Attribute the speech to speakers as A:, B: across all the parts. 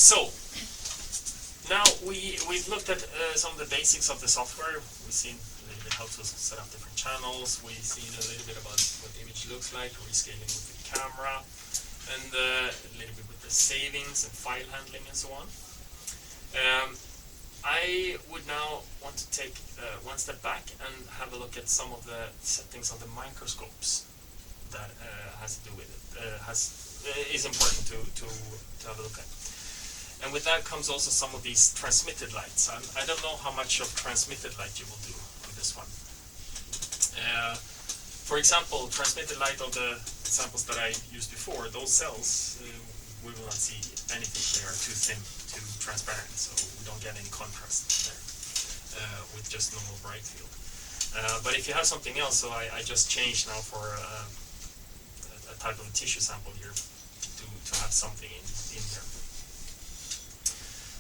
A: So now we've looked at some of the basics of the software. We've seen a little bit how to set up different channels. We've seen a little bit about what the image looks like, rescaling with the camera, and a little bit with the savings and file handling and so on. I would now want to take one step back and have a look at some of the settings of the microscopes that has to do with it. Is important to have a look at. And with that comes also some of these transmitted lights. I don't know how much of transmitted light you will do on this one. For example, transmitted light of the samples that I used before, those cells, we will not see anything. They are too thin, too transparent, so we don't get any contrast there with just normal bright field. But if you have something else, so I just changed now for a type of a tissue sample here to have something in there.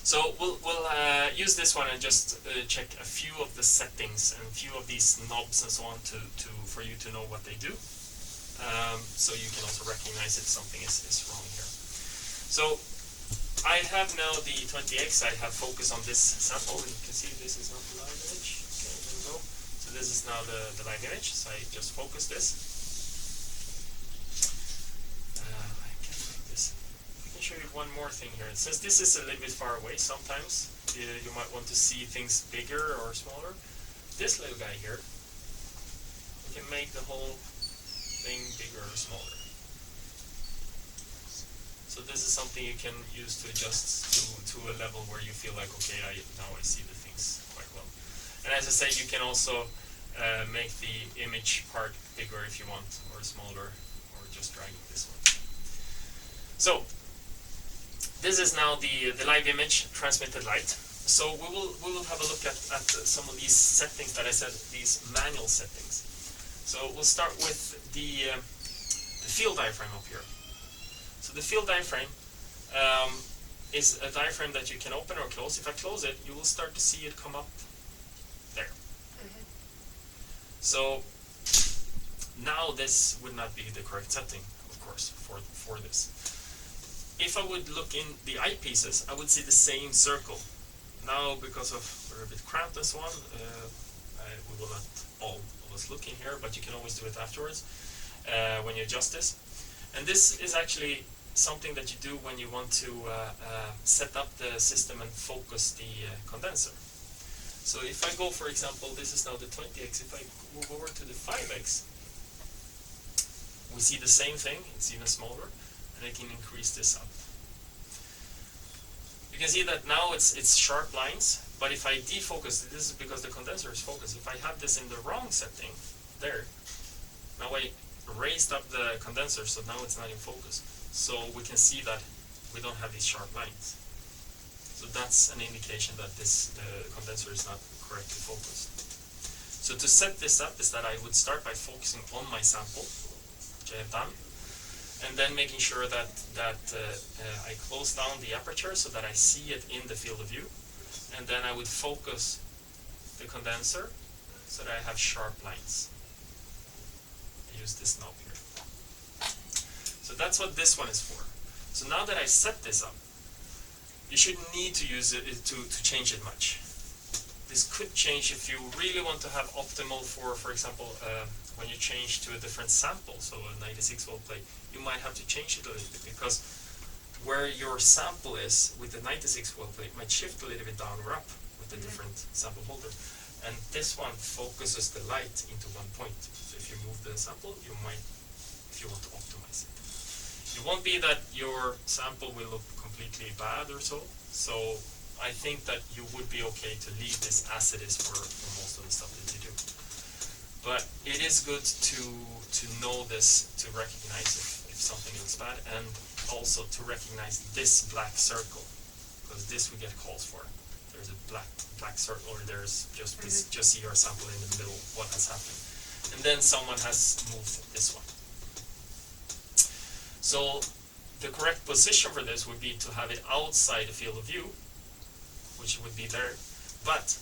A: So we'll use this one and just check a few of the settings and a few of these knobs and so on for you to know what they do. So you can also recognize if something is wrong here. So I have now the 20x. I have focus on this sample. You can see this is not the live image. Okay, there we go. So this is now the live image. So I just focus this. I can make this. I can show you one more thing here. Since this is a little bit far away, sometimes you might want to see things bigger or smaller. This little guy here, you can make the whole thing bigger or smaller. So this is something you can use to adjust to a level where you feel like, okay, now I see the things quite well. And as I say, you can also make the image part bigger if you want, or smaller, or just dragging this one. So this is now the live image transmitted light. So we will have a look at some of these settings that I said, these manual settings. So we'll start with the field diaphragm up here. So the field diaphragm is a diaphragm that you can open or close. If I close it, you will start to see it come up there. Mm-hmm. So now this would not be the correct setting, of course, for this. If I would look in the eyepieces, I would see the same circle. Now, because we're a bit cramped and so on, we will not all of us look in here, but you can always do it afterwards when you adjust this. And this is actually something that you do when you want to set up the system and focus the condenser. So if I go, for example, this is now the 20x, if I move over to the 5x, we see the same thing, it's even smaller, and I can increase this up. You can see that now it's sharp lines, but if I defocus, this is because the condenser is focused. If I have this in the wrong setting, there, now I raised up the condenser, so now it's not in focus. So we can see that we don't have these sharp lines. So that's an indication that the condenser is not correctly focused. So to set this up is that I would start by focusing on my sample, which I have done, and then making sure that I close down the aperture so that I see it in the field of view, and then I would focus the condenser so that I have sharp lines. Use this knob here. So that's what this one is for. So now that I set this up, you shouldn't need to use it to change it much. This could change if you really want to have optimal for example, when you change to a different sample, so a 96 volt plate, you might have to change it a little bit because where your sample is with the 96 volt plate might shift a little bit down or up with the different sample holder. And this one focuses the light into one point. So if you move the sample, you might, if you want to optimize it. It won't be that your sample will look completely bad or so. So I think that you would be okay to leave this as it is for most of the stuff that you do. But it is good to know this, to recognize if something looks bad, and also to recognize this black circle, because this we get calls for. There's a black circle, or there's just see your sample in the middle, what has happened. And then someone has moved this one. So the correct position for this would be to have it outside the field of view, which would be there, but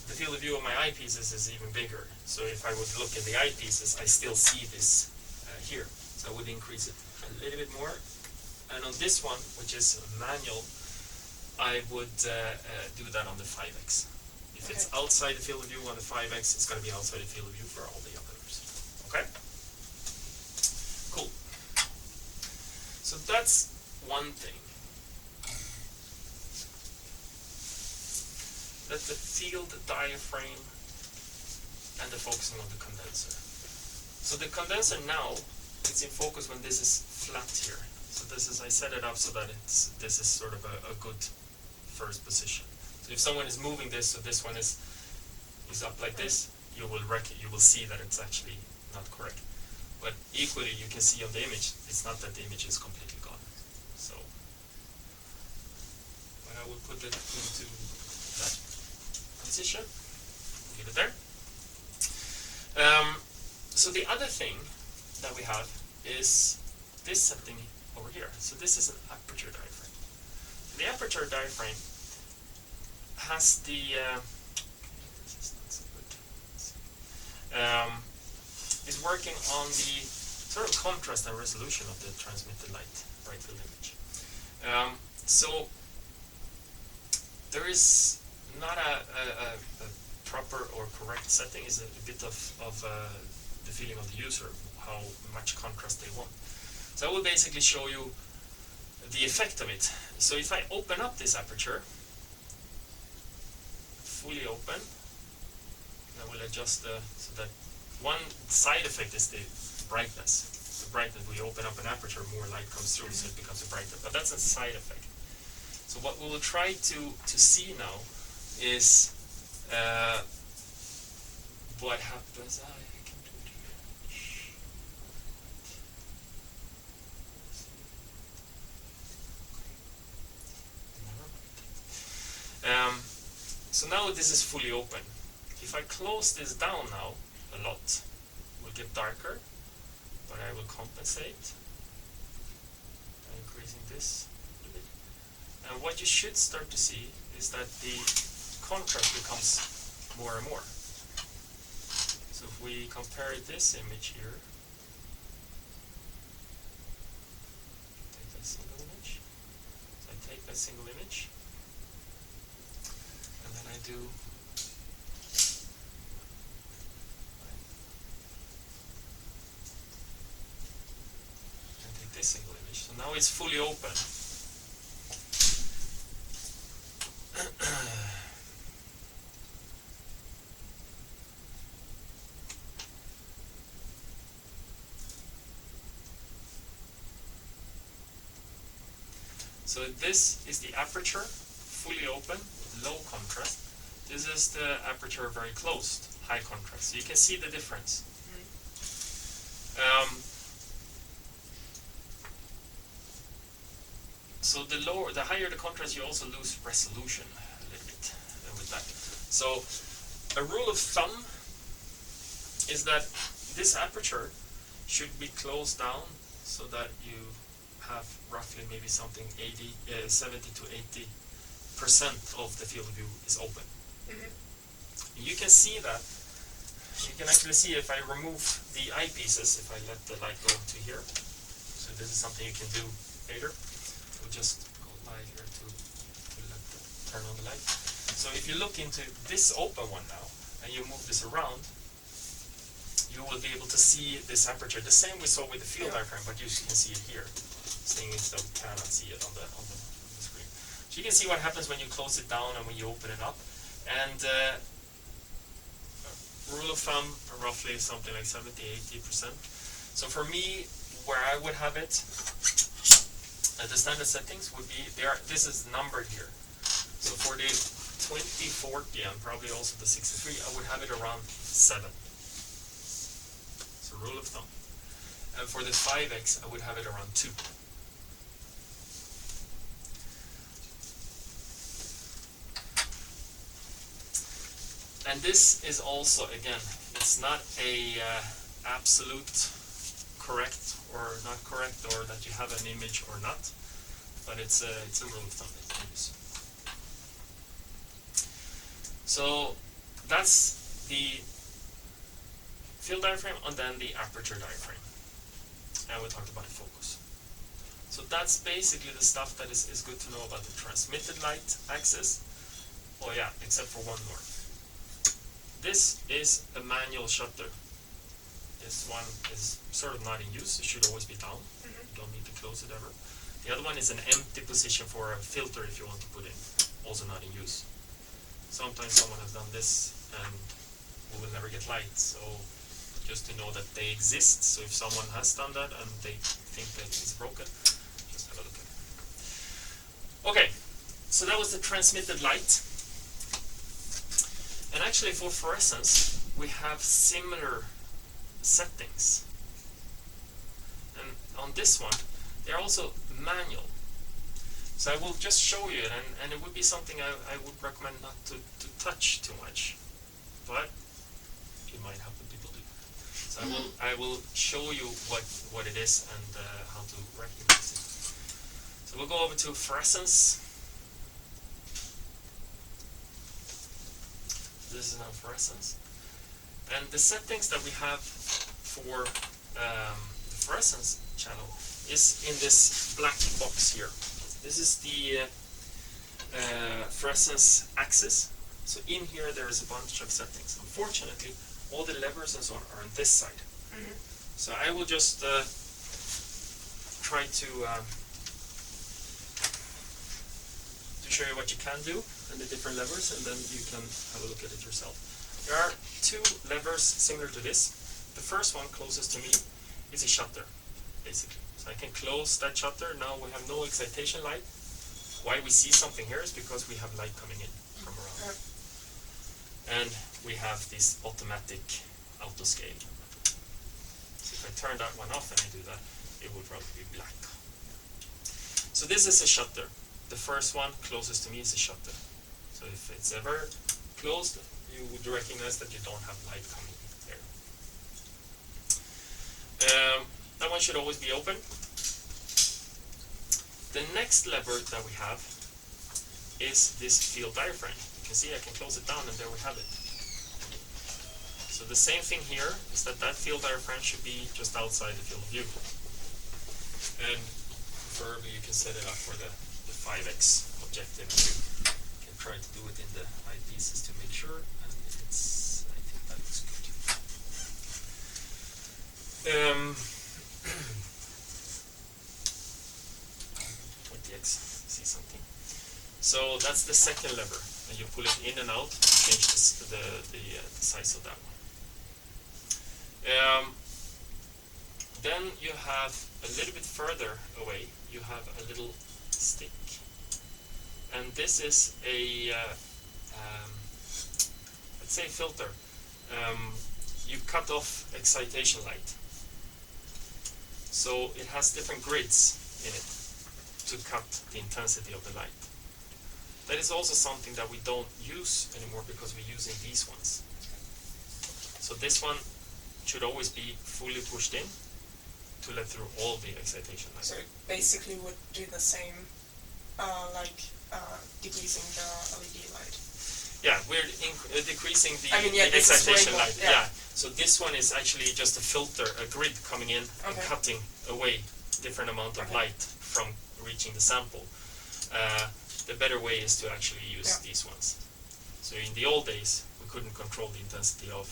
A: the field of view of my eyepieces is even bigger. So if I would look at the eyepieces, I still see this here. So I would increase it a little bit more. And on this one, which is manual, I would do that on the 5x. If it's outside the field of view on the 5x, it's going to be outside the field of view for all the others. Okay? Cool. So that's one thing. That's the field diaphragm and the focusing on the condenser. So the condenser now, it's in focus when this is flat here. So this is, I set it up so that this is sort of a good first position. So if someone is moving this, so this one is up like this, you will see that it's actually not correct. But equally, you can see on the image, it's not that the image is completely gone. So, but I will put it into that position. Leave it there. So the other thing that we have is this setting over here. So this is an aperture diaphragm. The aperture diaphragm has the this is not so good. Is working on the sort of contrast and resolution of the transmitted light, bright field image. So there is not a proper or correct setting. Is a bit of the feeling of the user, how much contrast they want. So I will basically show you the effect of it. So if I open up this aperture, fully open, I will adjust so that one side effect is the brightness. The brightness, we open up an aperture, more light comes through, so it becomes brighter. But that's a side effect. So what we will try to see now is what happens. I can do it here. So now this is fully open. If I close this down now a lot, it will get darker, but I will compensate by increasing this a little bit. And what you should start to see is that the contrast becomes more and more. So if we compare this image here, take that single image. So I take that single image, and then I do this single image. So now it's fully open. So this is the aperture, fully open, low contrast. This is the aperture very closed, high contrast. So you can see the difference. So the higher the contrast, you also lose resolution a little bit with that. So a rule of thumb is that this aperture should be closed down so that you have roughly maybe something 70 to 80% of the field of view is open. You can see that. You can actually see if I remove the eyepieces, if I let the light go to here. So this is something you can do later. We'll just go live here to turn on the light. So if you look into this open one now, and you move this around, you will be able to see this aperture. The same we saw with the field diaphragm, but you can see it here. Seeing it, so we cannot see it on the screen. So you can see what happens when you close it down and when you open it up. And rule of thumb, roughly something like 70–80%. So for me, where I would have it, the standard settings would be there. This is numbered here. So for the 2040 and probably also the 63, I would have it around 7. So rule of thumb. And for the 5x, I would have it around 2. And this is also, again, it's not a absolute correct or not correct, or that you have an image or not, but it's a rule of thumb that you can use. So that's the field diaphragm and then the aperture diaphragm. And we talked about the focus. So that's basically the stuff that is good to know about the transmitted light axis. Oh yeah, except for one more. This is a manual shutter. This one is sort of not in use. It should always be down. You don't need to close it ever. The other one is an empty position for a filter if you want to put in. Also not in use. Sometimes someone has done this and we will never get light. So just to know that they exist. So if someone has done that and they think that it's broken, just have a look at it. Okay, so that was the transmitted light. And actually for fluorescence, we have similar settings. And on this one, they're also manual. So I will just show you it, and it would be something I would recommend not to touch too much. But it might happen people do. So I will show you what it is and how to recognize it. So we'll go over to fluorescence. This is now fluorescence. And the settings that we have for the fluorescence channel is in this black box here. This is the fluorescence axis. So in here there is a bunch of settings. Unfortunately, all the levers and so on are on this side. So I will just try to show you what you can do and the different levers, and then you can have a look at it yourself. There are two levers similar to this. The first one closest to me is a shutter, basically. So I can close that shutter. Now we have no excitation light. Why we see something here is because we have light coming in from around. And we have this automatic auto scale. So if I turn that one off and I do that, it will probably be black. So this is a shutter. The first one closest to me is a shutter. So if it's ever closed, you would recognize that you don't have light coming in there. That one should always be open. The next lever that we have is this field diaphragm. You can see I can close it down and there we have it. So the same thing here is that field diaphragm should be just outside the field of view. And preferably you can set it up for the 5x objective. You can try to do it in the eyepieces to make sure, and I think that looks good. 20x, see something. So that's the second lever, and you pull it in and out to change the size of that one. Then you have a little bit further away, you have a little stick, and this is a let's say filter. You cut off excitation light, so it has different grids in it to cut the intensity of the light. That is also something that we don't use anymore because we're using these ones. So this one should always be fully pushed in to let through all the excitation light.
B: So it basically would do the same, decreasing the LED light.
A: Yeah, we're decreasing the
B: the
A: excitation light.
B: Yeah.
A: So this one is actually just a filter, a grid coming in and cutting away different amount of light from reaching the sample. The better way is to actually use these ones. So in the old days, we couldn't control the intensity of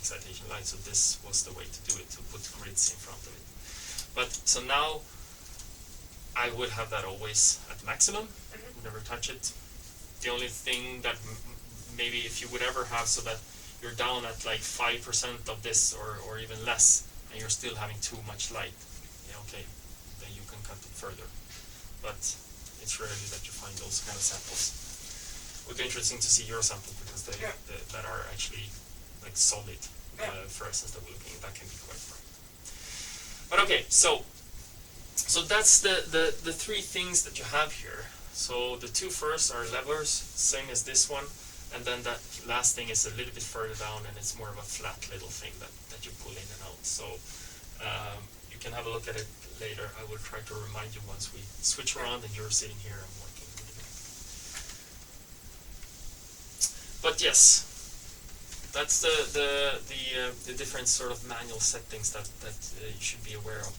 A: excitation light, so this was the way to do it, to put grids in front of it. But so now I would have that always at maximum, never touch it. The only thing that maybe if you would ever have so that you're down at like 5% of this or even less, and you're still having too much light, okay, then you can cut it further. But it's rarely that you find those kind of samples. It would be interesting to see your sample because they that are actually like solid fluorescence that we're looking at. That can be quite bright. But okay, so that's the three things that you have here. So the two first are levers, same as this one, and then that last thing is a little bit further down, and it's more of a flat little thing that you pull in and out. So you can have a look at it later. I will try to remind you once we switch around and you're sitting here and working with it. But yes, that's the different sort of manual settings that you should be aware of.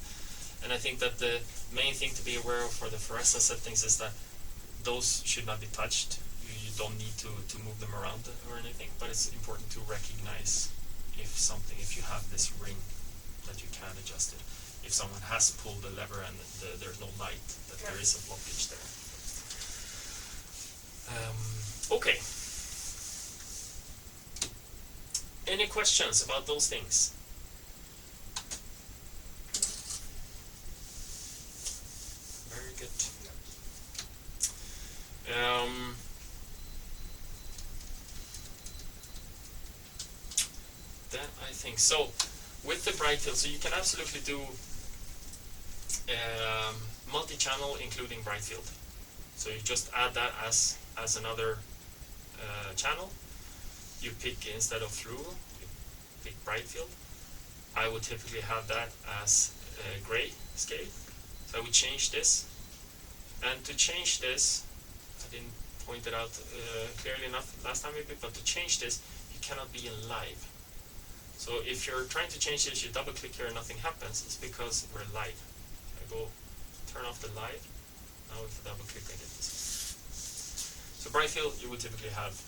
A: And I think that the main thing to be aware of for the fluorescence settings is that those should not be touched. You don't need to move them around or anything, but it's important to recognize if you have this ring that you can adjust it. If someone has pulled the lever and there's no light, that there is a blockage there. Okay. Any questions about those things? Very good. Then I think so. With the bright field, so you can absolutely do multi-channel including bright field. So you just add that as another channel. You pick, instead of through, you pick bright field. I would typically have that as a gray scale. So I would change this. And to change this, I didn't point it out clearly enough last time maybe, but to change this, you cannot be in live. So if you're trying to change this, you double click here and nothing happens, it's because we're live. I go turn off the live. Now if I double click, I get this. So bright field you would typically have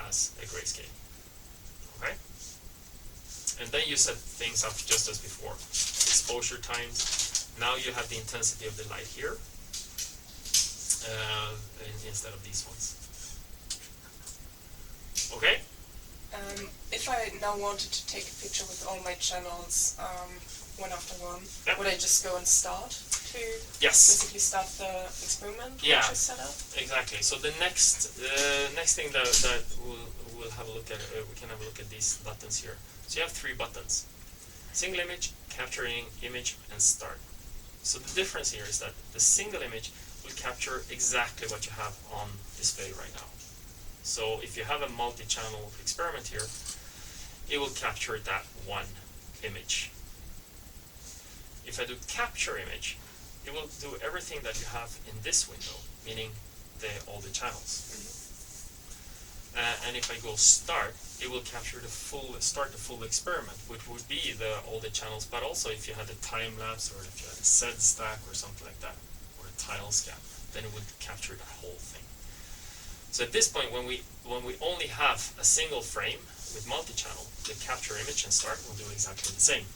A: as a grayscale. Okay? And then you set things up just as before. Exposure times. Now you have the intensity of the light here instead of these ones. Okay?
B: If I now wanted to take a picture with all my channels, one after one, would I just go and start to basically start the experiment which is set up?
A: Exactly. So the next thing that we'll have a look at, we can have a look at these buttons here. So you have 3 buttons: single image, capturing image, and start. So the difference here is that the single image will capture exactly what you have on display right now. So if you have a multi-channel experiment here, it will capture that one image. If I do capture image, it will do everything that you have in this window, meaning all the channels. And if I go start, it will capture start the full experiment, which would be all the channels, but also if you had a time lapse or if you had a Z stack or something like that, or a tile scan, then it would capture the whole thing. So at this point, when we only have a single frame with multi-channel, the capture image and start will do exactly the same.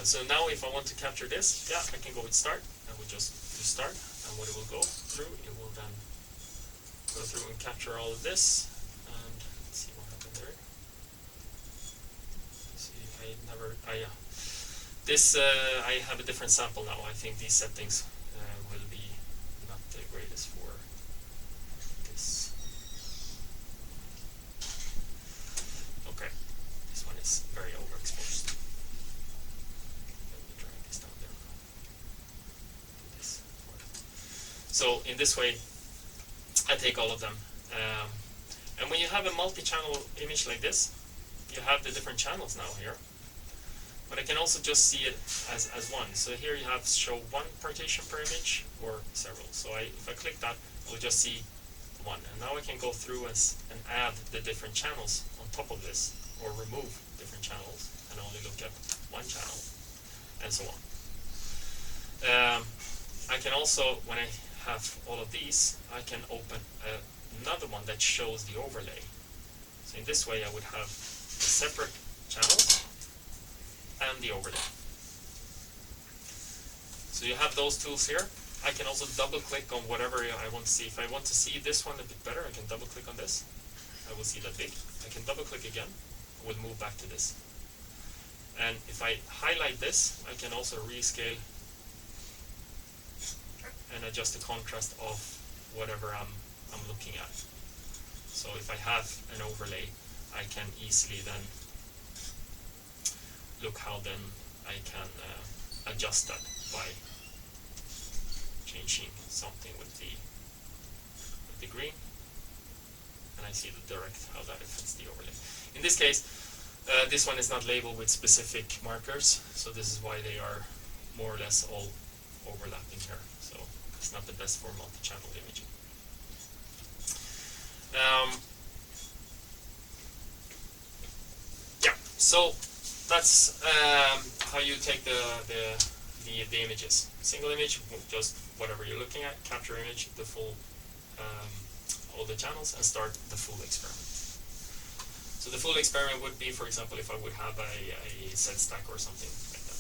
A: So now if I want to capture this, I can go with start. I will just do start, and what it will go through, it will then go through and capture all of this. And let's see what happened there. See, This I have a different sample now. I think these settings will be not the greatest for this. Okay, this one is very overexposed. Let me drag this down there. Do this. So in this way, I take all of them. And when you have a multi-channel image like this, you have the different channels now here. But I can also just see it as one. So here you have show one partition per image or several. So if I click that, I will just see one. And now I can go through and add the different channels on top of this, or remove different channels and only look at one channel, and so on. I can also, when I have all of these, I can open another one that shows the overlay. So in this way I would have a separate channel and the overlay. So you have those tools here. I can also double click on whatever I want to see. If I want to see this one a bit better, I can double click on this. I will see that big. I can double click again. I will move back to this. And if I highlight this, I can also rescale and adjust the contrast of whatever I'm looking at. So if I have an overlay, I can easily then look how then I can adjust that by changing something with the green, and I see the direct how that affects the overlay. In this case, this one is not labeled with specific markers, so this is why they are more or less all overlapping here. So it's not the best for multi-channel imaging. So that's how you take the images. Single image, just whatever you're looking at, capture image, the full, all the channels, and start the full experiment. So the full experiment would be, for example, if I would have a set stack or something like that.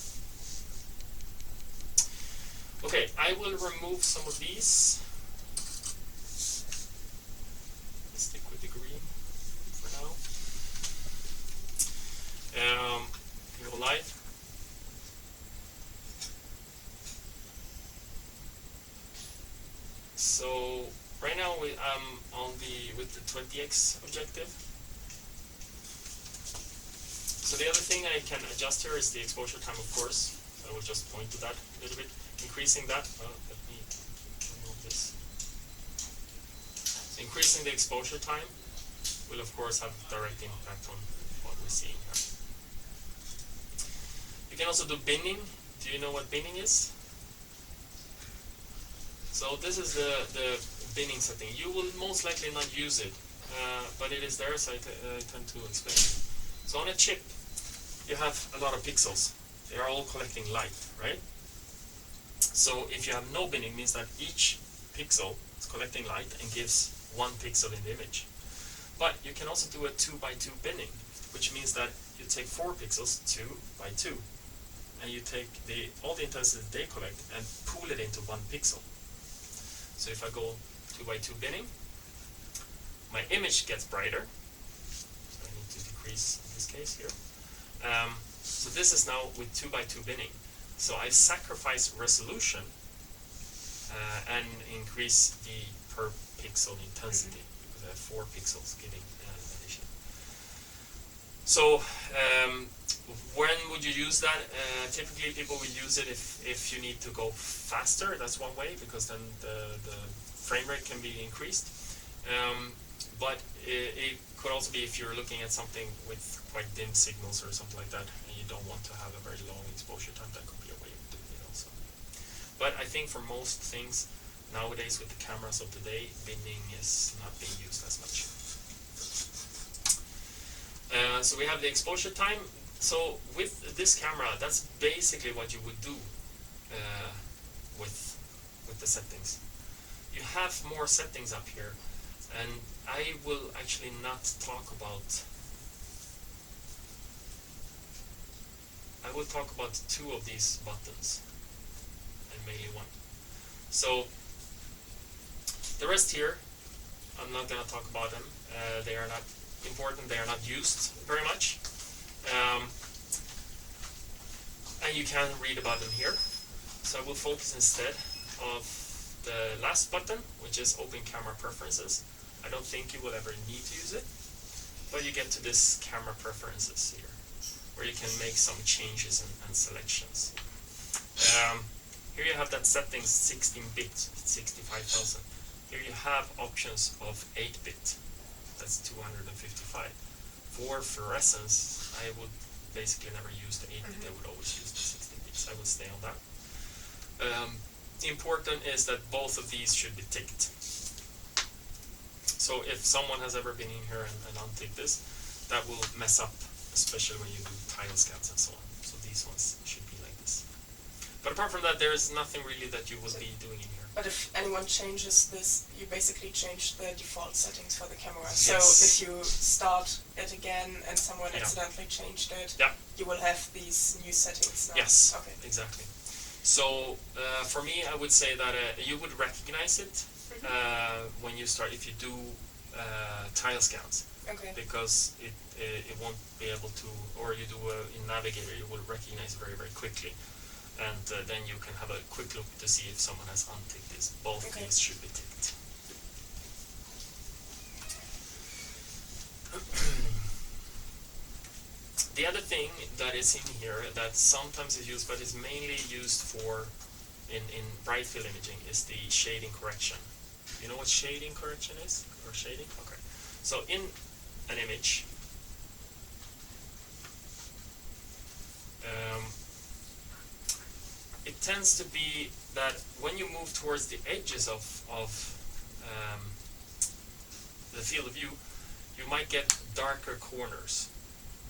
A: Okay, I will remove some of these. Let's stick with the green for now. Go live. So right now I'm on with the 20x objective. So the other thing I can adjust here is the exposure time, of course. I will just point to that a little bit, increasing that. Let me remove this. So increasing the exposure time will, of course, have a direct impact on what we're seeing here. You can also do binning. Do you know what binning is? So this is the binning setting. You will most likely not use it, but it is there, so I tend to explain it. So on a chip, you have a lot of pixels. They are all collecting light, right? So if you have no binning, it means that each pixel is collecting light and gives one pixel in the image. But you can also do a 2x2 binning, which means that you take 4 pixels 2 by 2, and you take all the intensity they collect and pool it into 1 pixel. So if I go 2x2 binning, my image gets brighter. So I need to decrease in this case here. So this is now with 2x2 binning. So I sacrifice resolution and increase the per pixel intensity, because I have 4 pixels giving addition. So when would you use that? Typically people will use it if you need to go faster. That's one way, because then the frame rate can be increased. But it could also be if you're looking at something with quite dim signals or something like that, and you don't want to have a very long exposure time. That could be a way of doing it also. But I think for most things nowadays with the cameras of today, binning is not being used as much. So we have the exposure time. So with this camera, that's basically what you would do with the settings. You have more settings up here, and I will actually not talk about. I will talk about 2 of these buttons, and mainly 1. So the rest here, I'm not going to talk about them. They are not important. They are not used very much. And you can read about them here. So I will focus instead of the last button, which is Open Camera Preferences. I don't think you will ever need to use it, but you get to this Camera Preferences here, where you can make some changes and selections. Here you have that settings 16-bit, 65,000. Here you have options of 8-bit, that's 255. For fluorescence, I would basically never use the 8-bit, I would always use the 16-bit, so I would stay on that. Important is that both of these should be ticked. So if someone has ever been in here and unticked this, that will mess up, especially when you do tile scans and so on. So these ones should be like this. But apart from that, there is nothing really that you will be doing in here.
B: But if anyone changes this, you basically change the default settings for the camera.
A: Yes.
B: So if you start it again and someone accidentally changed it, you will have these new settings now.
A: Yes,
B: okay.
A: Exactly. So for me, I would say that you would recognize it when you start, if you do tile scans.
B: Okay.
A: Because it won't be able to, or you do in Navigator, you will recognize it very, very quickly. And then you can have a quick look to see if someone has unticked this. Both these should be ticked. The other thing that is in here that sometimes is used, but is mainly used for in bright field imaging, is the shading correction. You know what shading correction is? Or shading? Okay. So in an image, it tends to be that when you move towards the edges of the field of view, you might get darker corners.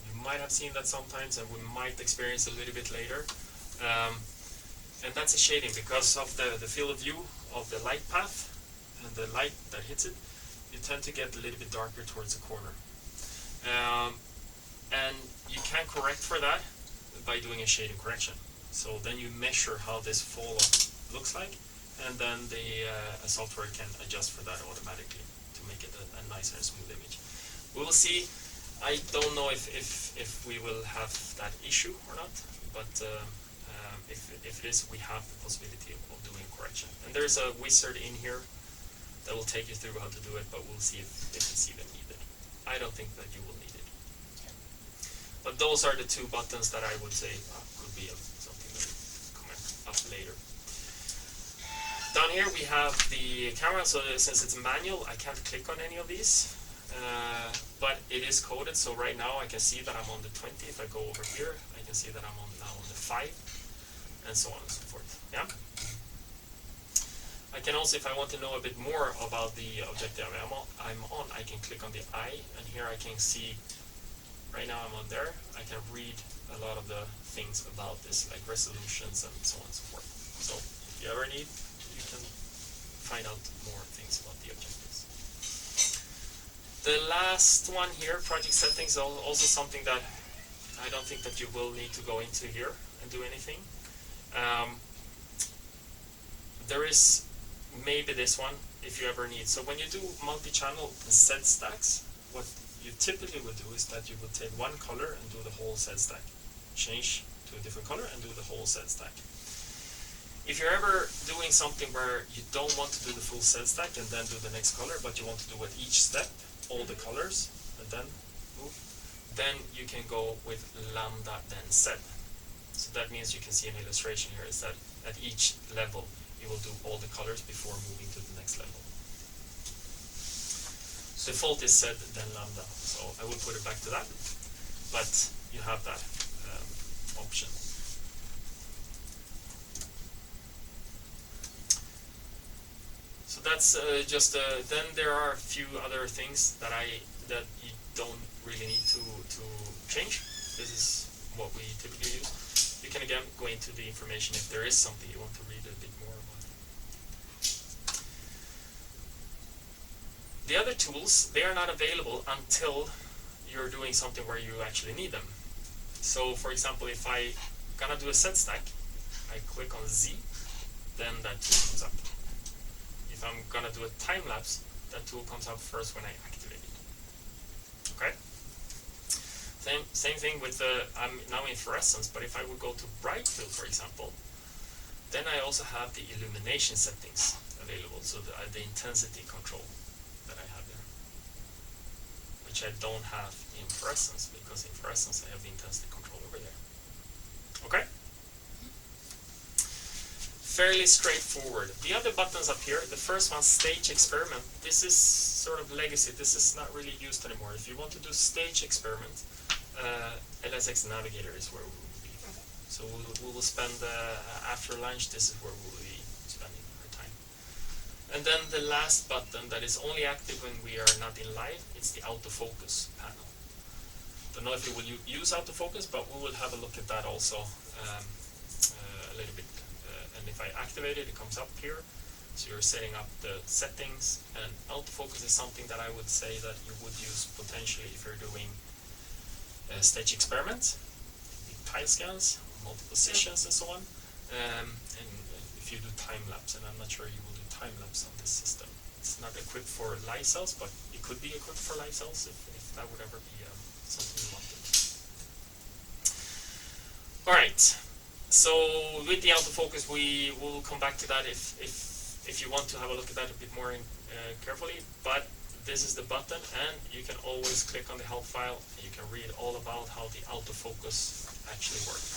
A: You might have seen that sometimes, and we might experience a little bit later. And that's a shading because of the field of view of the light path and the light that hits it. You tend to get a little bit darker towards the corner. And you can correct for that by doing a shading correction. So then you measure how this fall looks like, and then the software can adjust for that automatically to make it a nicer and smooth image. We will see. I don't know if we will have that issue or not, but if it is, we have the possibility of doing a correction. And there's a wizard in here that will take you through how to do it, but we'll see if it's even needed. I don't think that you will need it. But those are the two buttons that I would say could be something that will come up later. Down here we have the camera, so since it's manual, I can't click on any of these. But it is coded, so right now I can see that I'm on the 20. If I go over here, I can see that I'm now on the 5, and so on and so forth. Yeah. I can also, if I want to know a bit more about the objective I'm on, I can click on the eye, and here I can see. Right now I'm on there. I can read a lot of the things about this, like resolutions and so on and so forth. So if you ever need, you can find out more things about the objectives. The last one here, project settings, is also something that I don't think that you will need to go into here and do anything. There is maybe this one if you ever need. So when you do multi-channel Z stacks, what you typically would do is that you would take one color and do the whole Z stack. Change to a different color and do the whole Z stack. If you're ever doing something where you don't want to do the full Z stack and then do the next color, but you want to do at each step all the colors and then move, then you can go with lambda then Z. So that means you can see an illustration here is that at each level you will do all the colors before moving to the next level. So default is Z then lambda, so I will put it back to that, but you have that option. So that's just then there are a few other things that you don't really need to change. This is what we typically use. You can again go into the information if there is something you want to read a bit more about. The other tools, they are not available until you're doing something where you actually need them. So for example, if I gonna do a Z stack, I click on Z, then that tool comes up. If I'm gonna do a time lapse, that tool comes up first when I activate it. Okay. Same thing with I'm now in fluorescence, but if I would go to bright field, for example, then I also have the illumination settings available, so the intensity control that I have there, which I don't have in fluorescence, because in fluorescence I have the intensity control over there. Okay? Fairly straightforward. The other buttons up here, the first one, stage experiment, this is sort of legacy. This is not really used anymore. If you want to do stage experiment, LSX Navigator is where we will be. Okay. So we will spend, after lunch, this is where we will be spending our time. And then the last button that is only active when we are not in live, it's the autofocus panel. Don't know if you will use autofocus, but we will have a look at that also a little bit. And if I activate it, it comes up here. So you're setting up the settings, and autofocus is something that I would say that you would use potentially if you're doing stage experiments, tile scans, multiple positions, and so on. And if you do time lapse, and I'm not sure you will do time lapse on this system. It's not equipped for live cells, but it could be equipped for live cells if that would ever be something you wanted. All right. So with the autofocus, we will come back to that if you want to have a look at that a bit more carefully. But this is the button, and you can always click on the help file, and you can read all about how the autofocus actually works.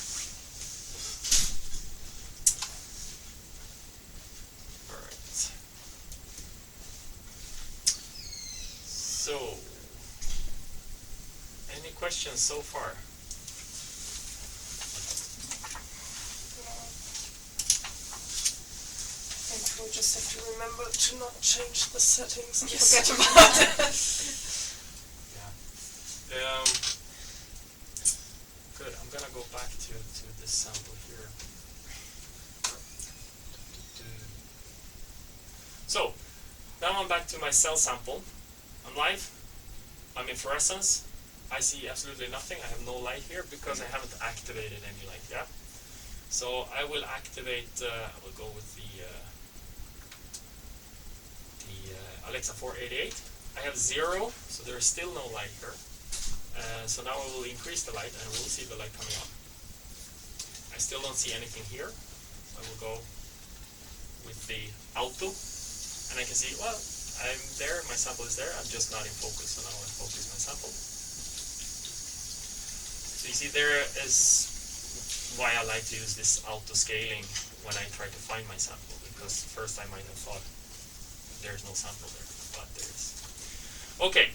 A: All right. So, any questions so far?
B: We'll just have to remember to not change the settings and forget about it.
A: Yeah. this sample here. So, now I'm back to my cell sample. I'm live. I'm in fluorescence. I see absolutely nothing. I have no light here because I haven't activated any light yet. So I will activate, I will go with the Alexa 488. I have 0, so there is still no light here. So now I will increase the light and we will see the light coming on. I still don't see anything here. I will go with the auto and I can see, well, I'm there, my sample is there, I'm just not in focus, so now I focus my sample. So you see there is why I like to use this auto scaling when I try to find my sample, because first I might have thought there's no sample there, but there is. Okay.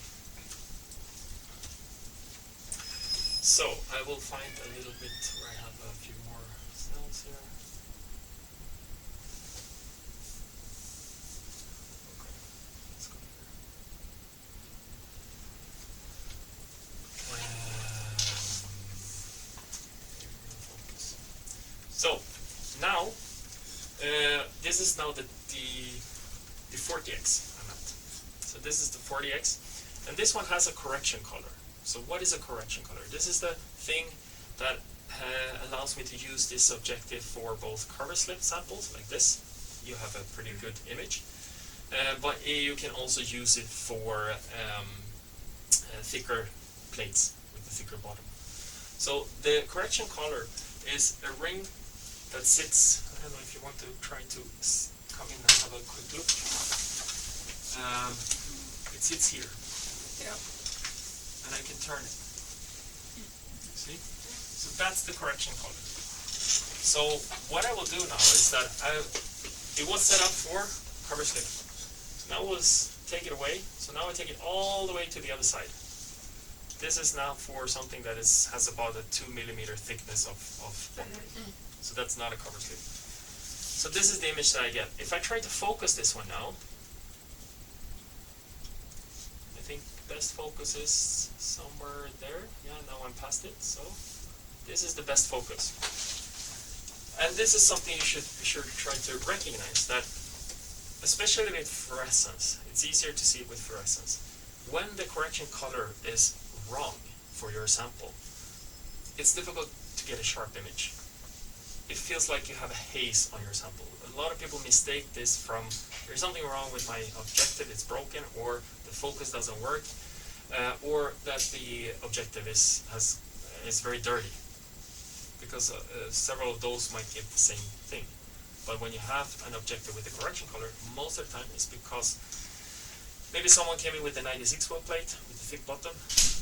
A: So I will find a little bit where I have a few more cells here. Okay, let's go here. Focus. So now this is now the 40x I'm at. So this is the 40x, and this one has a correction color. So what is a correction color? This is the thing that allows me to use this objective for both cover slip samples like this. You have a pretty good image, but you can also use it for thicker plates with the thicker bottom. So the correction color is a ring that sits, I don't know if you want to try to come in and have a quick look. It sits here.
B: Yeah.
A: And I can turn it. See? So that's the correction color. So what I will do now is that it was set up for cover slip. So now we'll take it away. So now I take it all the way to the other side. This is now for something that has about a 2 millimeter thickness of bond. So that's not a cover slip. So this is the image that I get. If I try to focus this one now, I think best focus is somewhere there. Yeah, now I'm past it. So this is the best focus. And this is something you should try to recognize, that especially with fluorescence, it's easier to see with fluorescence. When the correction color is wrong for your sample, it's difficult to get a sharp image. It feels like you have a haze on your sample. A lot of people mistake this from there's something wrong with my objective, it's broken, or the focus doesn't work, or that the objective is very dirty. Because several of those might give the same thing. But when you have an objective with a correction color, most of the time it's because maybe someone came in with a 96 watt plate with a thick bottom,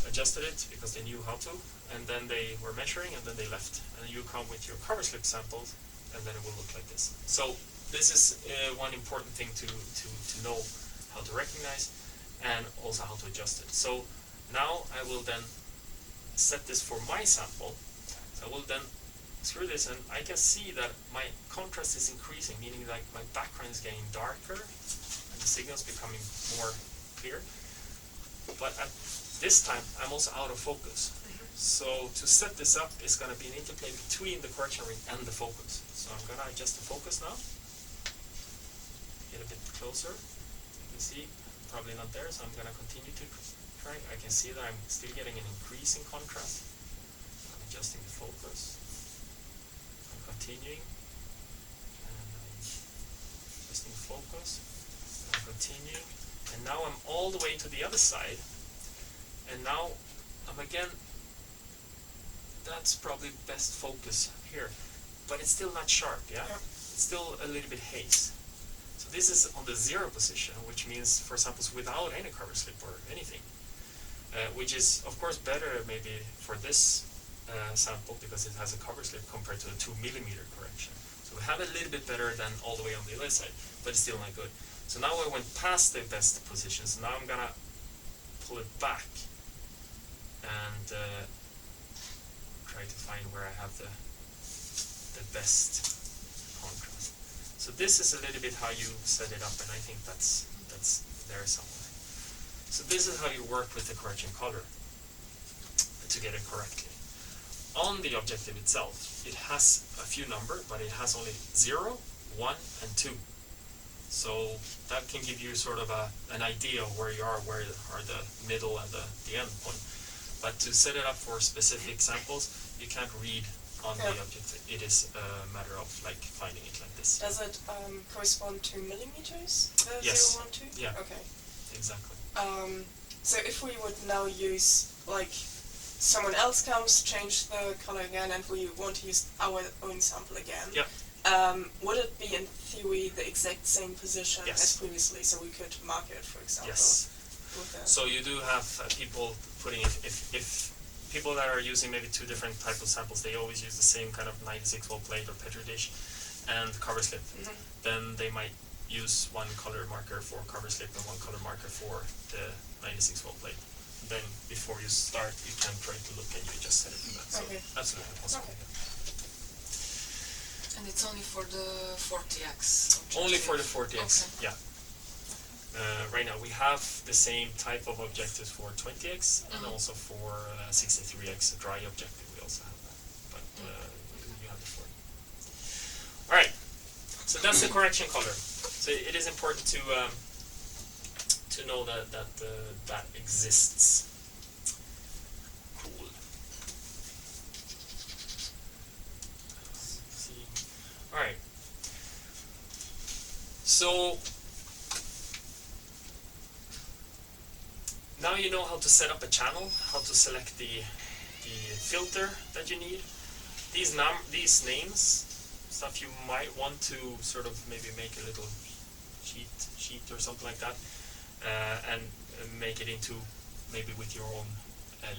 A: adjusted it because they knew how to, and then they were measuring and then they left. And you come with your cover slip samples and then it will look like this. So this is one important thing to know how to recognize and also how to adjust it. So now I will then set this for my sample. So I will then screw this and I can see that my contrast is increasing, meaning like my background is getting darker and the signal is becoming more clear. But at this time I'm also out of focus. So to set this up is going to be an interplay between the correction ring and the focus. So I'm going to adjust the focus now. Get a bit closer. You can see probably not there, so I'm going to continue to try. I can see that I'm still getting an increase in contrast. I'm adjusting the focus. I'm continuing. And I'm adjusting focus. I'm continuing. And now I'm all the way to the other side. And now I'm again, that's probably best focus here. But it's still not sharp, yeah? It's still a little bit haze. So this is on the 0 position, which means for samples without any cover slip or anything. Which is, of course, better maybe for this sample because it has a cover slip compared to the 2 millimeter correction. So we have a little bit better than all the way on the other side, but it's still not good. So now I went past the best position, so now I'm gonna pull it back and try to find where I have the best contrast. So this is a little bit how you set it up, and I think that's there somewhere. So this is how you work with the correction color to get it correctly. on the objective itself, it has a few numbers, but it has only 0, 1, and 2. So that can give you sort of an idea of where you are, where are the middle and the end point. But to set it up for specific samples, you can't read on the objective. It is a matter of like finding it like this.
B: Does it correspond to millimeters?
A: Yes.
B: 0, 1, 2?
A: Yeah.
B: Okay.
A: Exactly.
B: So if we would now use, like, someone else comes, change the color again, and we want to use our own sample again, would it be in theory the exact same position as previously, so we could mark it, for example?
A: Yes. So you do have people putting it, if people that are using maybe 2 different types of samples, they always use the same kind of 96 volt plate or Petri dish and cover slip. Then they might use one color marker for cover slip and one color marker for the 96 volt plate. Then before you start, you can try to look and you just set it to that. So absolutely possible.
C: And it's only for the 40x objective?
A: Only for the 40x, yeah. Right now we have the same type of objectives for 20x and also for 63x, a dry objective we also have that. But you have the 40. Alright, so that's the correction color. So it is important to know that that exists. Cool. See. Alright. So now you know how to set up a channel, how to select the filter that you need. These names, stuff you might want to sort of maybe make a little sheet or something like that, and make it into maybe with your own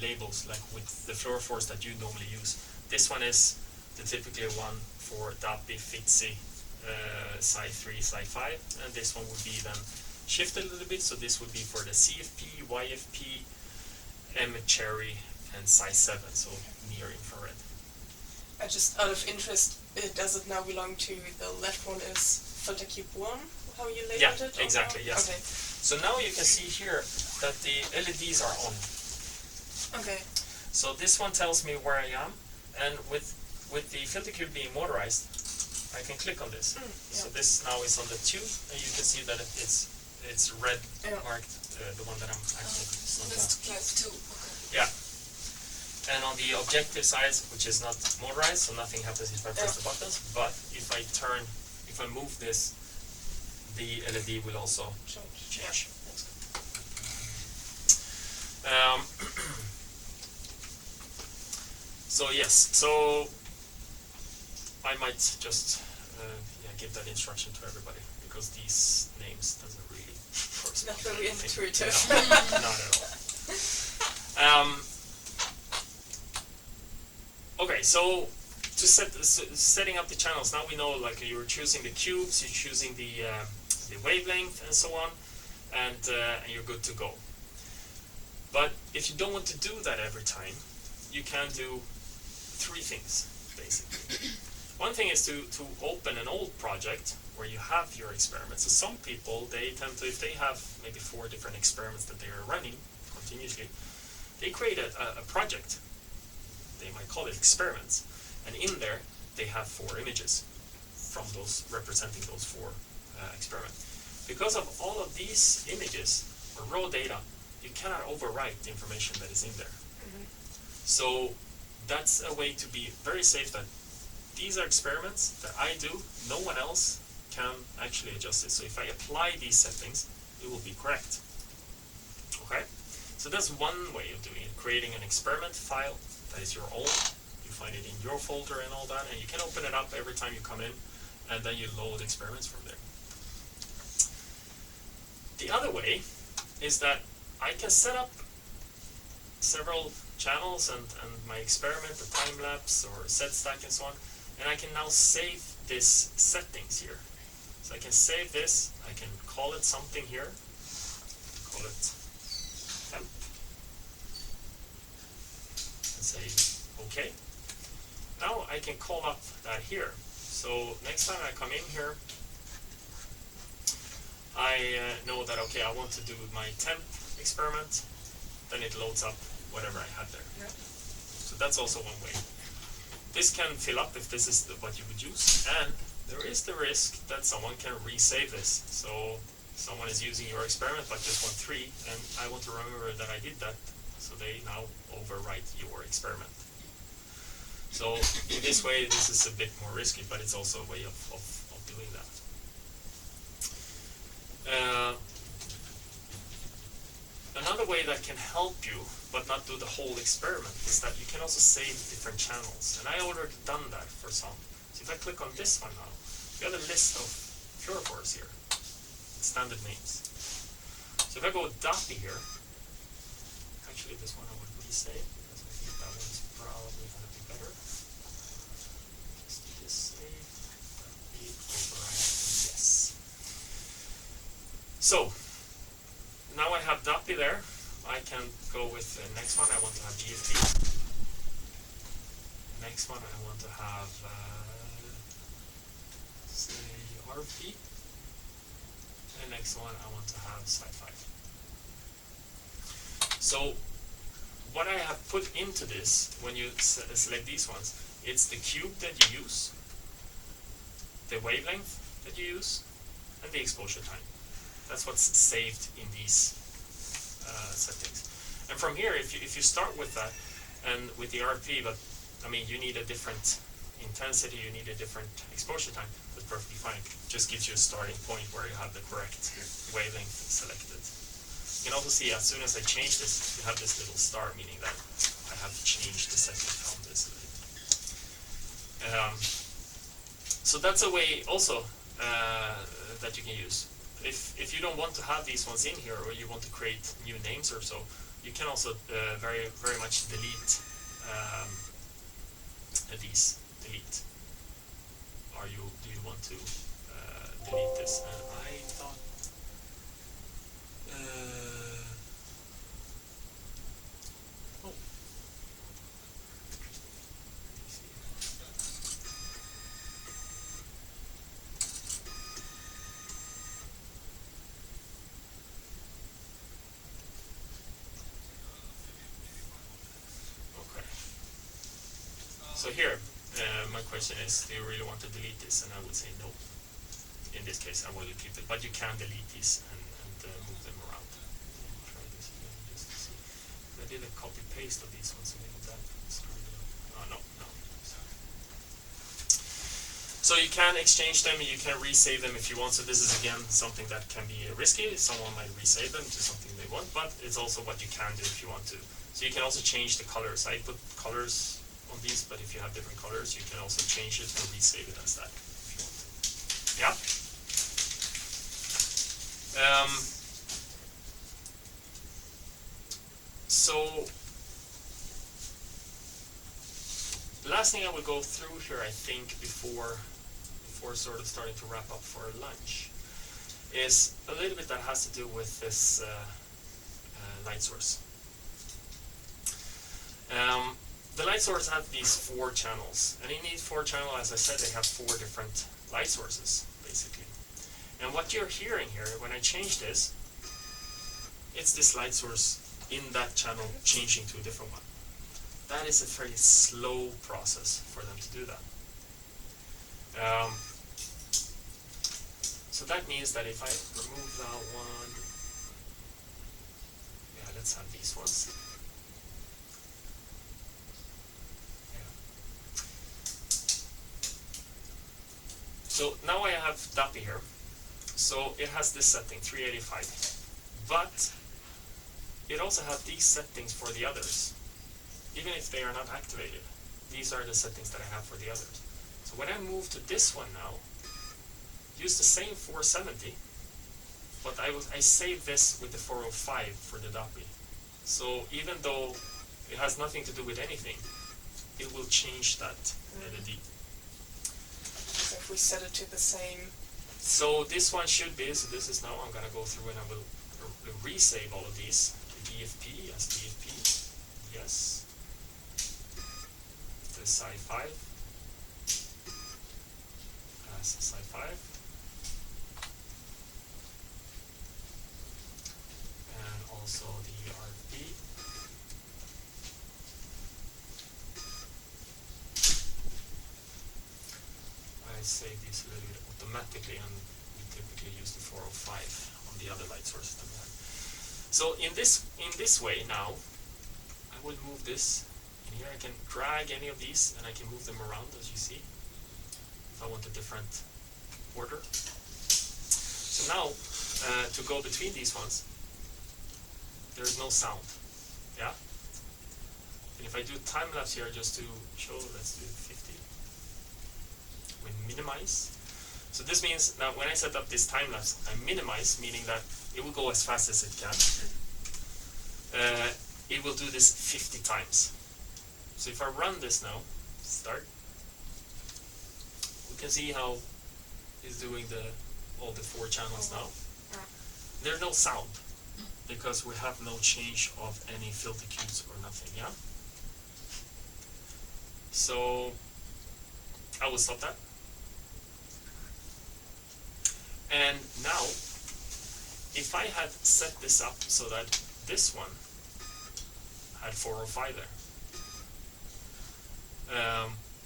A: labels, like with the fluorophores that you normally use. This one is the typical one for DAPI, FITSI, Sci 3, Sci 5, and this one would be then shifted a little bit, so this would be for the CFP, YFP, M-Cherry, and Sci 7, so near infrared.
B: Just out of interest, does it now belong to the left one is filter cube 1, how you labeled it?
A: Yeah, exactly, yes.
B: Okay.
A: So now you can see here that the LEDs are on.
B: Okay.
A: So this one tells me where I am, and with the filter cube being motorized, I can click on this. So this now is on the tube, and you can see that it's red marked, the one that I'm actually
C: so that's type 2, okay.
A: Yeah. And on the objective side, which is not motorized, so nothing happens if I press the buttons, but if I move this, the LED will also change. So yes, so I might just give that instruction to everybody, because these names doesn't really correspond.
B: Not very intuitive.
A: No, not at all. Okay, so to setting up the channels, now we know, like, you're choosing the cubes, you're choosing the wavelength and so on, and you're good to go. But if you don't want to do that every time, you can do 3 things, basically. One thing is to open an old project where you have your experiments. So some people, they tend to, if they have maybe 4 different experiments that they are running continuously, they create a project. They might call it experiments, and in there they have 4 images from those representing those 4 experiments. Because of all of these images or raw data, you cannot overwrite the information that is in there. So that's a way to be very safe, that these are experiments that I do, no one else can actually adjust it. So if I apply these settings, it will be correct. Okay? So that's one way of doing it, creating an experiment file that is your own. You find it in your folder and all that, and you can open it up every time you come in, and then you load experiments from there. The other way is that I can set up several channels and my experiment, the time lapse or set stack and so on, and I can now save this settings here. So I can save this, I can call it something here, call it temp, and say OK. Now I can call up that here. So next time I come in here, I know that, okay, I want to do my temp experiment, then it loads up whatever I had there. So that's also one way. this can fill up if this is what you would use, and there is the risk that someone can resave this. So someone is using your experiment like this 1.3, and I want to remember that I did that, so they now overwrite your experiment. So in this way, this is a bit more risky, but it's also a way of doing that. Another way that can help you, but not do the whole experiment, is that you can also save different channels. And I already done that for some. So if I click on this one now, we have a list of fluorophores here, standard names. So if I go DAPI here, actually this one I would resave, because I think that one is probably going to be better. Just save DAPI override, yes. So now I have DAPI there. I can go with the next one. I want to have GFP. Next one I want to have say RP. And next one I want to have sci-fi. So what I have put into this, when you select these ones, it's the cube that you use, the wavelength that you use, and the exposure time. That's what's saved in these settings. And from here, if you start with that and with the RP, but I mean you need a different intensity, you need a different exposure time, that's perfectly fine. Just gives you a starting point where you have the correct wavelength selected. You can also see as soon as I change this, you have this little star, meaning that I have changed the setting from this. So that's a way also that you can use. If you don't want to have these ones in here, or you want to create new names or so, you can also very much delete these. Delete. Do you want to delete this? And I thought oh. Let me see. Okay. So here, my question is, do you really want to delete this? And I would say no. In this case, I will keep it, but you can delete these and move them around. Try this again just to see. I did a copy paste of these ones, so maybe that screwed it up. Oh, no. So you can exchange them, you can resave them if you want. So this is again something that can be risky. Someone might resave them to something they want, but it's also what you can do if you want to. So you can also change the colors. I put colors on these, but if you have different colors, you can also change it and resave it as that if you want to. Yeah. So the last thing I will go through here, I think, before sort of starting to wrap up for lunch, is a little bit that has to do with this light source. The light source has these 4 channels, and in these 4 channels, as I said, they have 4 different light sources, basically. And what you're hearing here, when I change this, it's this light source in that channel changing to a different one. That is a fairly slow process for them to do that. So that means that if I remove that one, yeah, let's have these ones. So now I have DAPI here. So it has this setting, 385. But it also has these settings for the others. Even if they are not activated, these are the settings that I have for the others. So when I move to this one now, use the same 470, but I save this with the 405 for the DAPI. So even though it has nothing to do with anything, it will change that LED.
B: So if we set it to the same...
A: So this one should be, so this is now, I'm going to go through and I will resave all of these. BFP as BFP, yes. The Sci-5 as Sci-5. And also the RP. I save these a little bit automatically, and we typically use the 405 on the other light sources that we have. So in this way now, I will move this. And here I can drag any of these, and I can move them around, as you see, if I want a different order. So now, to go between these ones, there is no sound. Yeah? And if I do time lapse here just to show, let's do 50. We minimize. So this means that when I set up this time lapse, I minimize, meaning that it will go as fast as it can. It will do this 50 times. So if I run this now, start, we can see how it's doing all the 4 channels now. There's no sound because we have no change of any filter cubes or nothing, yeah? So I will stop that. And now, if I had set this up so that this one had 405 there,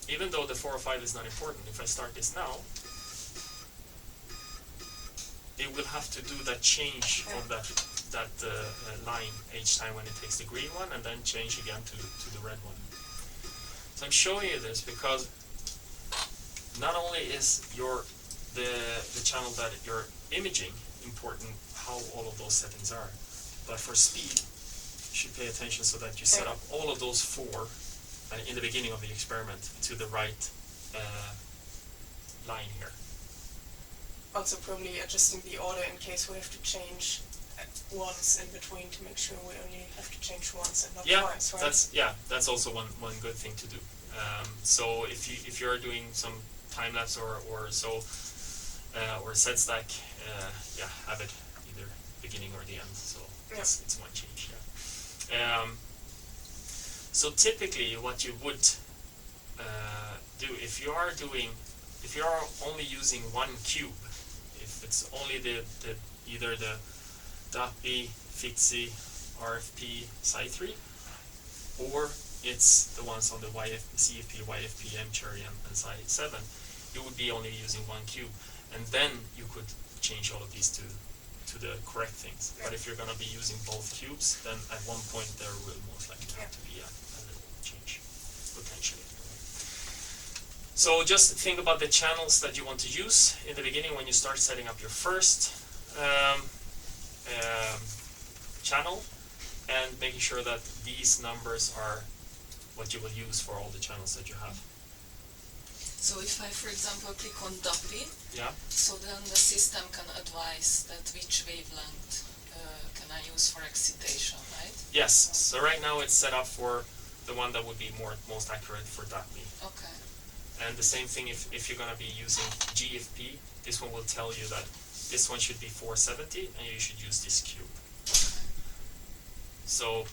A: even though the 405 is not important, if I start this now, it will have to do that change on that line each time when it takes the green one, and then change again to the red one. So I'm showing you this because not only is the channel that you're imaging important, how all of those settings are, but for speed, you should pay attention so that you set up all of those 4 in the beginning of the experiment to the right line here.
B: Also probably adjusting the order in case we have to change once in between to make sure we only have to change once and not twice, right?
A: That's also one good thing to do. So if you're doing some time lapse or so or set stack, have it either beginning or the end. So it's one change. So typically, what you would do if you are only using one cube, if it's only either the DAPI, FIXI, RFP, Sci3, or it's the ones on the CFP, YFP, M-Cherry, and Sci7, you would be only using one cube, and then you could change all of these to the correct things. But if you're going to be using both cubes, then at one point there will most likely have to be a little change, potentially. So just think about the channels that you want to use in the beginning when you start setting up your first channel, and making sure that these numbers are what you will use for all the channels that you have.
C: So if I, for example, click on DAPI, so then the system can advise that which wavelength can I use for excitation, right?
A: Yes. So right now it's set up for the one that would be most accurate for DAPI.
C: Okay.
A: And the same thing if you're going to be using GFP, this one will tell you that this one should be 470 and you should use this cube.
C: Okay.
A: So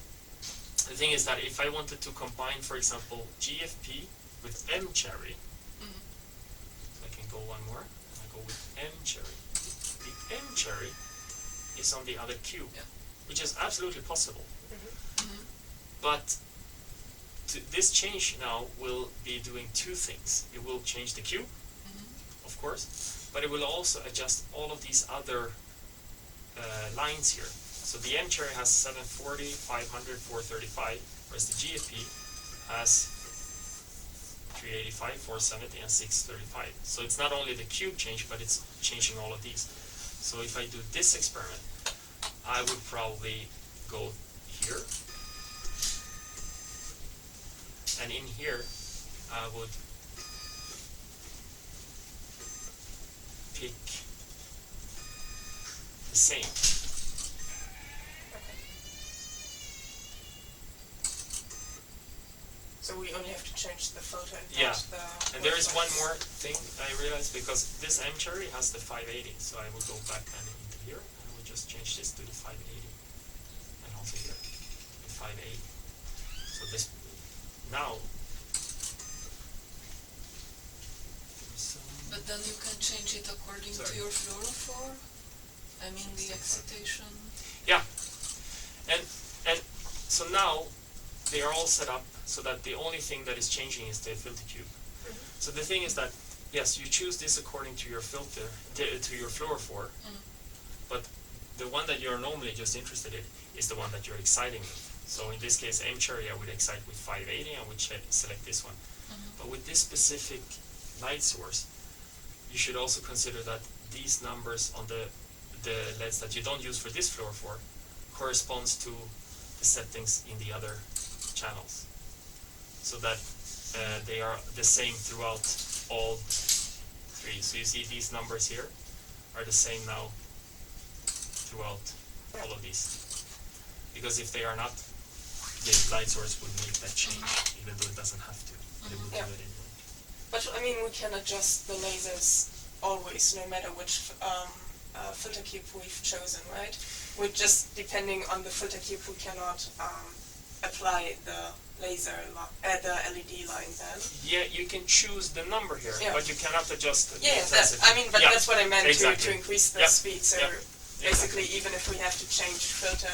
A: the thing is that if I wanted to combine, for example, GFP with M-Cherry, I can go one more, and I go with M-Cherry. The M-Cherry is on the other cube, which is absolutely possible. But this change now will be doing 2 things. It will change the cube, of course, but it will also adjust all of these other lines here. So the M-Cherry has 740, 500, 435, whereas the GFP has 385, 470, and 635. So it's not only the cube change, but it's changing all of these. So if I do this experiment, I would probably go here, and in here I would pick the same.
B: So we only have to change the photo and
A: and there is one more thing I realized, because this M-Cherry has the 580, so I will go back then into here, and I will just change this to the 580, and also here, the 580. So this, now,
C: but then you can change it according to your fluorophore? I mean the excitation?
A: Yeah, and so now they are all set up so that the only thing that is changing is the filter cube. So the thing is that Yes, you choose this according to your filter, to your fluorophore, but the one that you're normally just interested in is the one that you're exciting with. So in this case, aim cherry, I would excite with 580 and would select this one. But with this specific light source, you should also consider that these numbers on the LEDs that you don't use for this fluorophore corresponds to the settings in the other channels, so that they are the same throughout all three. So you see these numbers here are the same now throughout all of these. Because if they are not, the light source would make that change, even though it doesn't have to. It will do it anyway.
B: But I mean, we can adjust the lasers always, no matter which filter cube we've chosen, right? We're just depending on the filter cube, we cannot apply the laser, the LED line then.
A: Yeah, you can choose the number here, but you cannot adjust the
B: intensity. That's what I meant, to increase the speed. So basically, even if we have to change filter,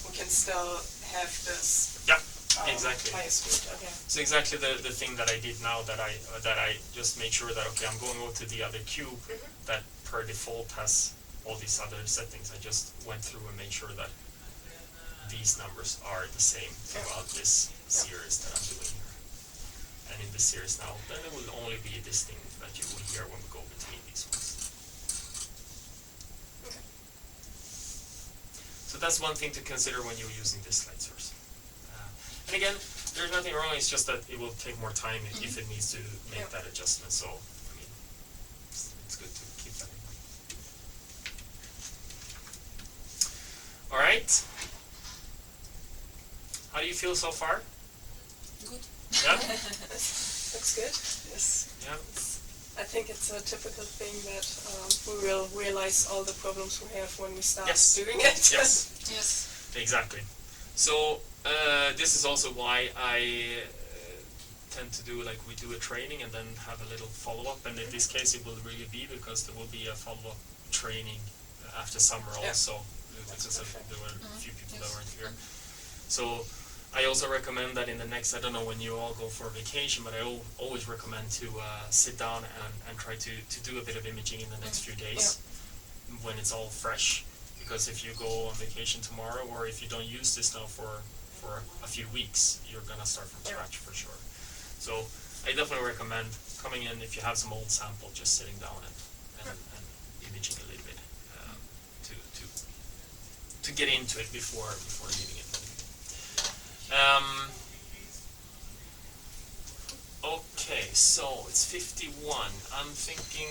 B: we can still have this higher speed. Okay.
A: So exactly the thing that I did now, that I just made sure that, okay, I'm going over to the other cube that per default has all these other settings. I just went through and made sure that these numbers are the same throughout this series that I'm doing here. And in this series now, then it will only be this thing that you will hear when we go between these ones.
B: Okay.
A: So that's one thing to consider when you're using this light source. And again, there's nothing wrong, it's just that it will take more time if it needs to make that adjustment. So, I mean, it's good to keep that in mind. Alright. How do you feel so far?
C: Good.
A: Yeah?
B: Looks good. Yes.
A: Yeah.
B: I think it's a typical thing that we will realize all the problems we have when we start doing it.
A: Yes.
C: Yes.
A: Exactly. So this is also why I tend to do, like, we do a training and then have a little follow-up, and in this case it will really be because there will be a follow-up training after summer also, because there were a few people that weren't here. So I also recommend that in the next, I don't know when you all go for vacation, but I always recommend to sit down and try to do a bit of imaging in the next few days when it's all fresh. Because if you go on vacation tomorrow, or if you don't use this now for a few weeks, you're gonna start from scratch for sure. So I definitely recommend coming in, if you have some old sample, just sitting down and imaging a little bit to get into it before leaving it. Okay, so it's 51. I'm thinking.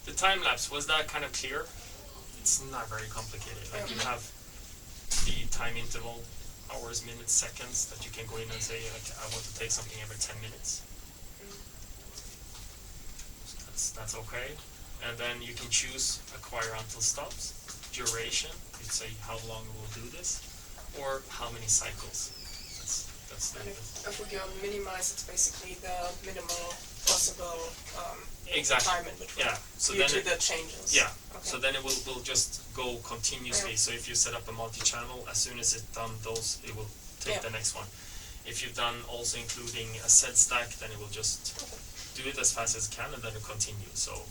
A: The time lapse, was that kind of clear? It's not very complicated. Like, you have the time interval, hours, minutes, seconds, that you can go in and say, like, I want to take something every 10 minutes. So that's okay. And then you can choose acquire until stops, duration, you say how long we'll do this, or how many cycles. That's the
B: if we go minimize, it's basically the minimal possible time in between.
A: Yeah. So
B: due
A: then
B: to the changes.
A: Yeah. Okay. So then it will just go continuously. So if you set up a multi-channel, as soon as it's done those, it will take the next one. If you've done also including a set stack, then it will just do it as fast as it can, and then it continues. So,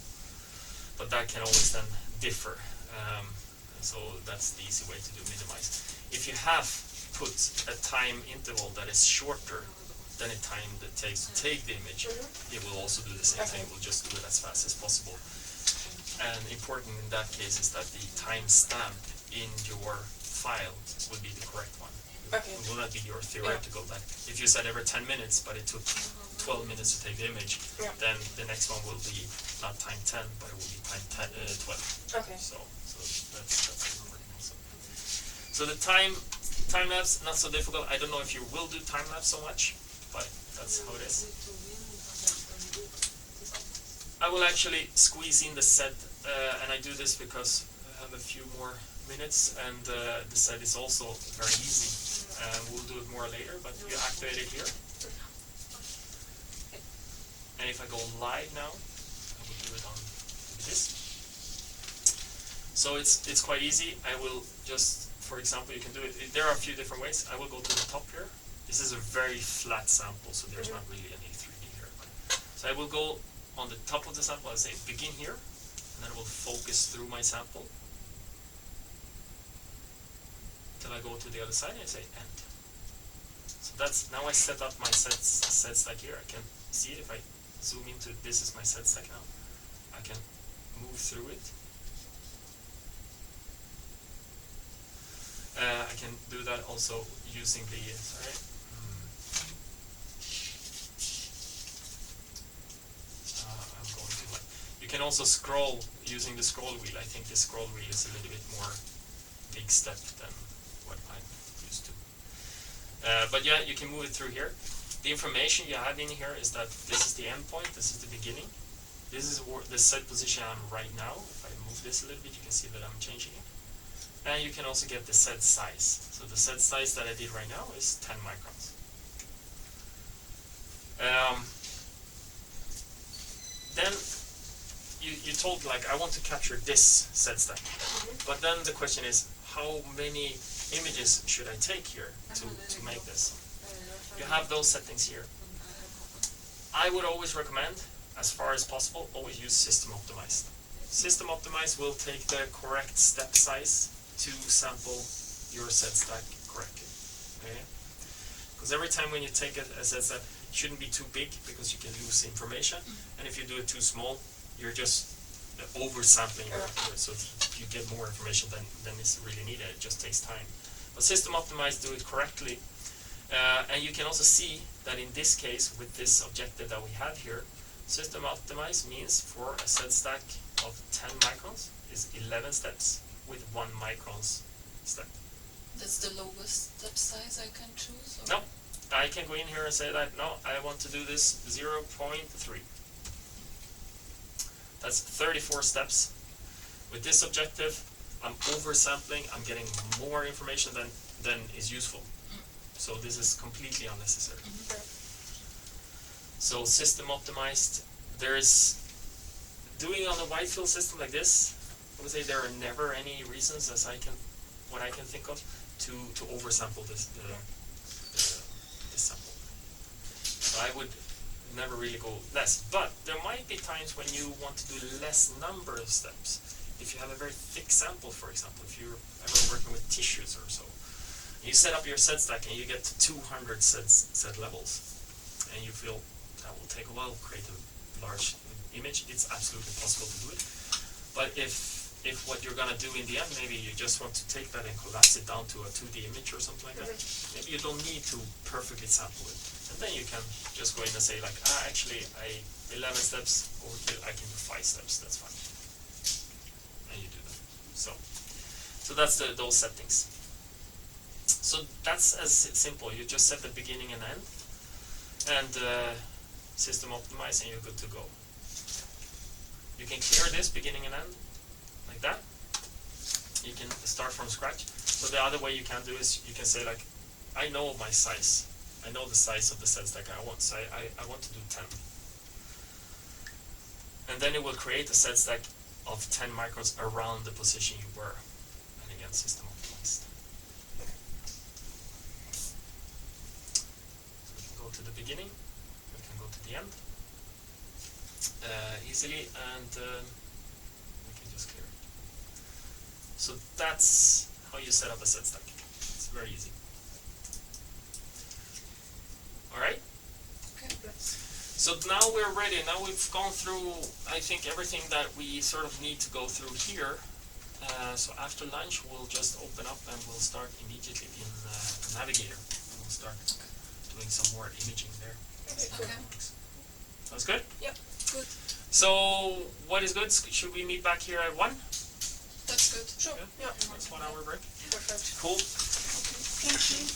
A: but that can always then differ. So that's the easy way to do minimize. If you have put a time interval that is shorter than the time that it takes to take the image, it will also do the same thing. It will just do it as fast as possible. And important in that case is that the timestamp in your file will be the correct one. It will not be your theoretical. That if you said every 10 minutes, but it took 12 minutes to take the image, then the next one will be not time 10, but it will be time 12.
B: Okay.
A: So that's important also. So the time lapse, not so difficult. I don't know if you will do time lapse so much, but that's how it is. I will actually squeeze in the set, and I do this because I have a few more minutes, and the set is also very easy. We'll do it more later, but you activate it here. And if I go live now, I will do it on this. So it's quite easy. I will just, for example, you can do it. There are a few different ways. I will go to the top here. This is a very flat sample, so there's not really any 3D So I will go on the top of the sample, I'll say begin here, and then I will focus through my sample till I go to the other side and I say end. So that's, now I set up my set stack here. I can see it if I zoom into, this is my set stack now. I can move through it. I can do that also using the, I'm going to like, you can also scroll using the scroll wheel. I think the scroll wheel is a little bit more big step than what I'm used to. But yeah, you can move it through here. The information you have in here is that this is the endpoint, this is the beginning. This is the set position I'm right now. If I move this a little bit, you can see that I'm changing it. And you can also get the set size. So the set size that I did right now is 10 microns. Then you told, like, I want to capture this set stack. But then the question is, how many images should I take here to make this? You have those settings here. I would always recommend, as far as possible, always use system optimized. System optimized will take the correct step size to sample your set stack correctly. Okay? Because every time when you take a set stack, it shouldn't be too big because you can lose information. And if you do it too small, you're just oversampling so you get more information than is really needed. It just takes time. But system optimized do it correctly. And you can also see that in this case, with this objective that we have here, system optimized means for a set stack of 10 microns is 11 steps with 1 microns step.
C: That's the lowest step size I can choose? Or?
A: No, I can go in here and say that, no, I want to do this 0.3. That's 34 steps. With this objective, I'm oversampling, I'm getting more information than is useful. So this is completely unnecessary. So system optimized, there is, doing on a wide field system like this, I would say there are never any reasons, as what I can think of, to oversample this sample. So I would never really go less, but there might be times when you want to do less number of steps. If you have a very thick sample, for example, if you're ever working with tissues or so, you set up your set stack and you get to 200 set levels, and you feel that will take a while to create a large image. It's absolutely possible to do it. But if what you're gonna do in the end, maybe you just want to take that and collapse it down to a 2D image or something like that, maybe you don't need to perfectly sample it. And then you can just go in and say like, actually, 11 steps overkill, I can do 5 steps, that's fine. And you do that. So that's those settings. So that's as simple. You just set the beginning and end, and system optimize, and you're good to go. You can clear this beginning and end like that. You can start from scratch. So the other way you can do is you can say like, I know my size. I know the size of the set stack I want. So I want to do 10. And then it will create a set stack of 10 microns around the position you were. And again, system optimized. Go to the beginning, we can go to the end easily, and we can just clear it. So that's how you set up a set stack. It's very easy. Alright?
B: Okay.
A: So now we're ready. Now we've gone through, I think, everything that we sort of need to go through here. So after lunch we'll just open up and we'll start immediately in Navigator. And we'll start doing some more imaging there.
C: Okay.
A: Sounds good?
B: Yep.
C: Good.
A: So what is good? Should we meet back here at 1?
C: That's good.
B: Sure.
A: Yeah.
B: Yeah.
A: That's 1 hour break.
B: Perfect.
A: Cool.
B: Thank you.